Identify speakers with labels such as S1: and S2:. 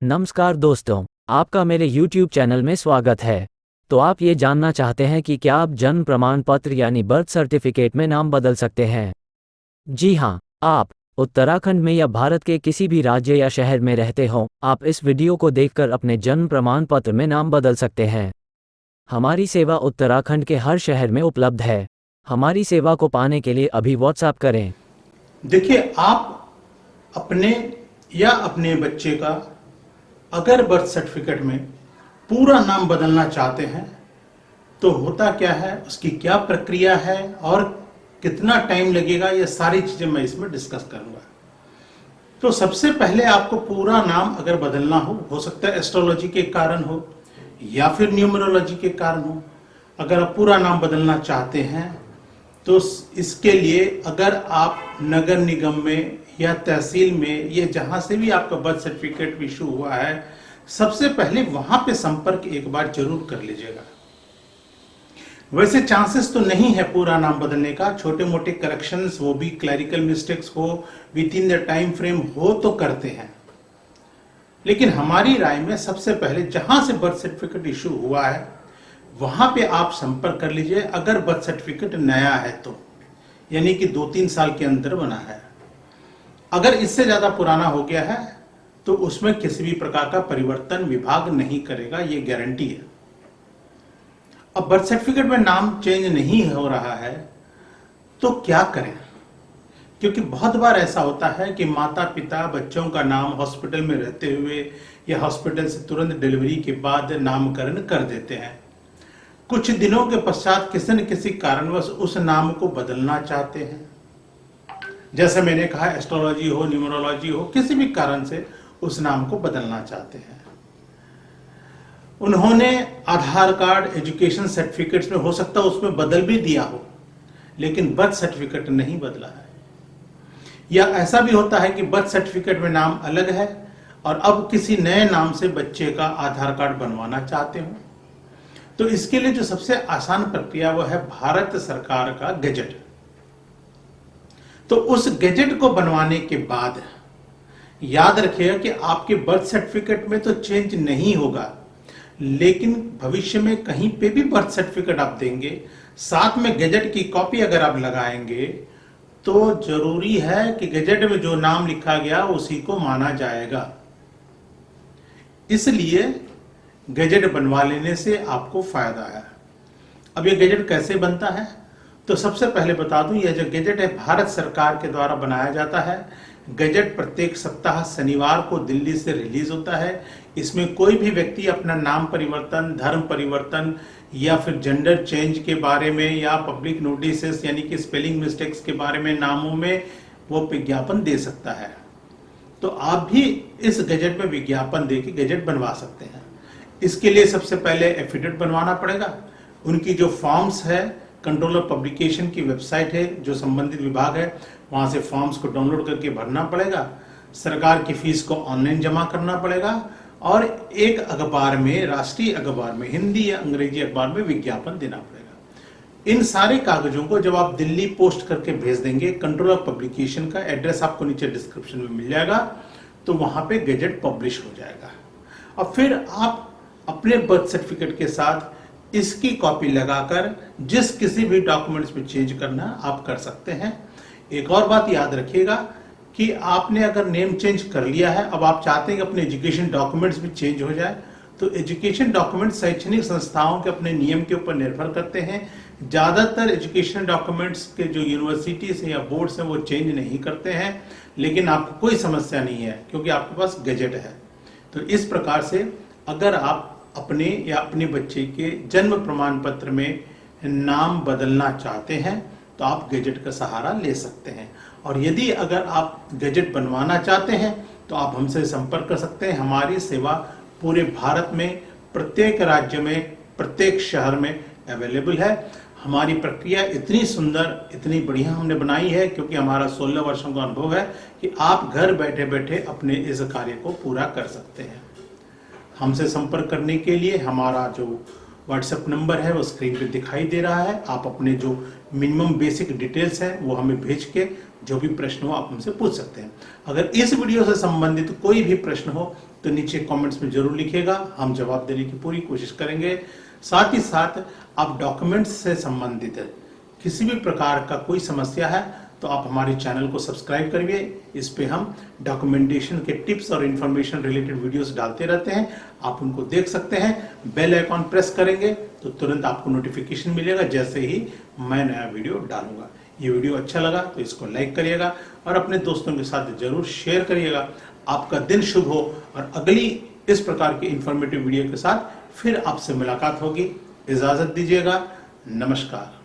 S1: नमस्कार दोस्तों, आपका मेरे YouTube चैनल में स्वागत है। तो आप ये जानना चाहते हैं कि क्या आप जन्म प्रमाण पत्र यानी बर्थ सर्टिफिकेट में नाम बदल सकते हैं? जी हाँ, आप उत्तराखंड में या भारत के किसी भी राज्य या शहर में रहते हों, आप इस वीडियो को देखकर अपने जन्म प्रमाण पत्र में नाम बदल सकते हैं। हमारी सेवा उत्तराखंड के हर शहर में उपलब्ध है। हमारी सेवा को पाने के लिए अभी व्हाट्सएप करें।
S2: देखिए, आप अपने या अपने बच्चे का अगर बर्थ सर्टिफिकेट में पूरा नाम बदलना चाहते हैं तो होता क्या है, उसकी क्या प्रक्रिया है और कितना टाइम लगेगा, ये सारी चीजें मैं इसमें डिस्कस करूंगा। तो सबसे पहले आपको पूरा नाम अगर बदलना हो सकता है एस्ट्रोलॉजी के कारण हो या फिर न्यूमरोलॉजी के कारण हो। अगर आप पूरा नाम बदलना चाहते हैं तो इसके लिए अगर आप नगर निगम में या तहसील में या जहां से भी आपका बर्थ सर्टिफिकेट इशू हुआ है, सबसे पहले वहां पे संपर्क एक बार जरूर कर लीजिएगा। वैसे चांसेस तो नहीं है पूरा नाम बदलने का, छोटे मोटे करेक्शंस, वो भी क्लरिकल मिस्टेक्स हो with in the time frame हो तो करते हैं। लेकिन हमारी राय में सबसे पहले जहां से बर्थ सर्टिफिकेट इशू हुआ है वहां पे आप संपर्क कर लीजिए। अगर बर्थ सर्टिफिकेट नया है तो यानी कि 2-3 साल के अंदर बना है। अगर इससे ज्यादा पुराना हो गया है तो उसमें किसी भी प्रकार का परिवर्तन विभाग नहीं करेगा, ये गारंटी है। अब बर्थ सर्टिफिकेट में नाम चेंज नहीं हो रहा है तो क्या करें? क्योंकि बहुत बार ऐसा होता है कि माता पिता बच्चों का नाम हॉस्पिटल में रहते हुए या हॉस्पिटल से तुरंत डिलीवरी के बाद नामकरण कर देते हैं। कुछ दिनों के पश्चात किसी न किसी कारणवश उस नाम को बदलना चाहते हैं। जैसे मैंने कहा, एस्ट्रोलॉजी हो, न्यूमरोलॉजी हो, किसी भी कारण से उस नाम को बदलना चाहते हैं। उन्होंने आधार कार्ड, एजुकेशन सर्टिफिकेट्स में हो सकता है उसमें बदल भी दिया हो, लेकिन बर्थ सर्टिफिकेट नहीं बदला है। या ऐसा भी होता है कि बर्थ सर्टिफिकेट में नाम अलग है और अब किसी नए नाम से बच्चे का आधार कार्ड बनवाना चाहते हो। तो इसके लिए जो सबसे आसान प्रक्रिया वो है भारत सरकार का गैजेट। तो उस गैजेट को बनवाने के बाद याद रखिएगा कि आपके बर्थ सर्टिफिकेट में तो चेंज नहीं होगा, लेकिन भविष्य में कहीं पे भी बर्थ सर्टिफिकेट आप देंगे, साथ में गैजेट की कॉपी अगर आप लगाएंगे तो जरूरी है कि गैजेट में जो नाम लिखा गया उसी को माना जाएगा। इसलिए गैजेट बनवा लेने से आपको फायदा है। अब ये गैजेट कैसे बनता है तो सबसे पहले बता दूं, यह जो गैजेट है भारत सरकार के द्वारा बनाया जाता है। गैजेट प्रत्येक सप्ताह शनिवार को दिल्ली से रिलीज होता है। इसमें कोई भी व्यक्ति अपना नाम परिवर्तन, धर्म परिवर्तन या फिर जेंडर चेंज के बारे में या पब्लिक नोटिस यानी कि स्पेलिंग मिस्टेक्स के बारे में नामों में वो विज्ञापन दे सकता है। तो आप भी इस गैजेट में विज्ञापन देके गैजेट बनवा सकते हैं। इसके लिए सबसे पहले एफिडेविट बनवाना पड़ेगा। उनकी जो फॉर्म्स है, कंट्रोलर पब्लिकेशन की वेबसाइट है जो संबंधित विभाग है, वहां से फॉर्म्स को डाउनलोड करके भरना पड़ेगा। सरकार की फीस को ऑनलाइन जमा करना पड़ेगा और एक अखबार में, राष्ट्रीय अखबार में, हिंदी या अंग्रेजी अखबार में विज्ञापन देना पड़ेगा। इन सारे कागजों को जब आप दिल्ली पोस्ट करके भेज देंगे, कंट्रोलर पब्लिकेशन का एड्रेस आपको नीचे डिस्क्रिप्शन में मिल जाएगा, तो वहां पे गैजेट पब्लिश हो जाएगा। और फिर आप अपने बर्थ सर्टिफिकेट के साथ इसकी कॉपी लगाकर जिस किसी भी डॉक्यूमेंट्स में चेंज करना आप कर सकते हैं। एक और बात याद रखिएगा कि आपने अगर नेम चेंज कर लिया है, अब आप चाहते हैं कि अपने एजुकेशन डॉक्यूमेंट्स भी चेंज हो जाए, तो एजुकेशन डॉक्यूमेंट शैक्षणिक संस्थाओं के अपने नियम के ऊपर निर्भर करते हैं। ज्यादातर एजुकेशन डॉक्यूमेंट्स के जो यूनिवर्सिटीज या बोर्ड्स हैं वो चेंज नहीं करते हैं, लेकिन आपको कोई समस्या नहीं है क्योंकि आपके पास गैजेट है। तो इस प्रकार से अगर आप अपने या अपने बच्चे के जन्म प्रमाण पत्र में नाम बदलना चाहते हैं तो आप गैजेट का सहारा ले सकते हैं। और यदि अगर आप गैजेट बनवाना चाहते हैं तो आप हमसे संपर्क कर सकते हैं। हमारी सेवा पूरे भारत में, प्रत्येक राज्य में, प्रत्येक शहर में अवेलेबल है। हमारी प्रक्रिया इतनी सुंदर, इतनी बढ़िया हमने बनाई है क्योंकि हमारा 16 वर्षों का अनुभव है कि आप घर बैठे बैठे अपने इस कार्य को पूरा कर सकते हैं। हमसे संपर्क करने के लिए हमारा जो व्हाट्सएप नंबर है वो स्क्रीन पे दिखाई दे रहा है। आप अपने जो मिनिमम बेसिक डिटेल्स हैं वो हमें भेज के जो भी प्रश्न हो आप हमसे पूछ सकते हैं। अगर इस वीडियो से संबंधित कोई भी प्रश्न हो तो तो नीचे कमेंट्स में जरूर लिखिएगा, हम जवाब देने की पूरी कोशिश करेंगे। साथ ही साथ आप डॉक्यूमेंट्स से संबंधित किसी भी प्रकार का कोई समस्या है तो आप हमारे चैनल को सब्सक्राइब करिए। इस पे हम डॉक्यूमेंटेशन के टिप्स और इंफॉर्मेशन रिलेटेड वीडियोस डालते रहते हैं, आप उनको देख सकते हैं। बेल आइकॉन प्रेस करेंगे तो तुरंत आपको नोटिफिकेशन मिलेगा जैसे ही मैं नया वीडियो डालूंगा। ये वीडियो अच्छा लगा तो इसको लाइक करिएगा और अपने दोस्तों के साथ जरूर शेयर करिएगा। आपका दिन शुभ हो और अगली इस प्रकार की इंफॉर्मेटिव वीडियो के साथ फिर आपसे मुलाकात होगी। इजाजत दीजिएगा। नमस्कार।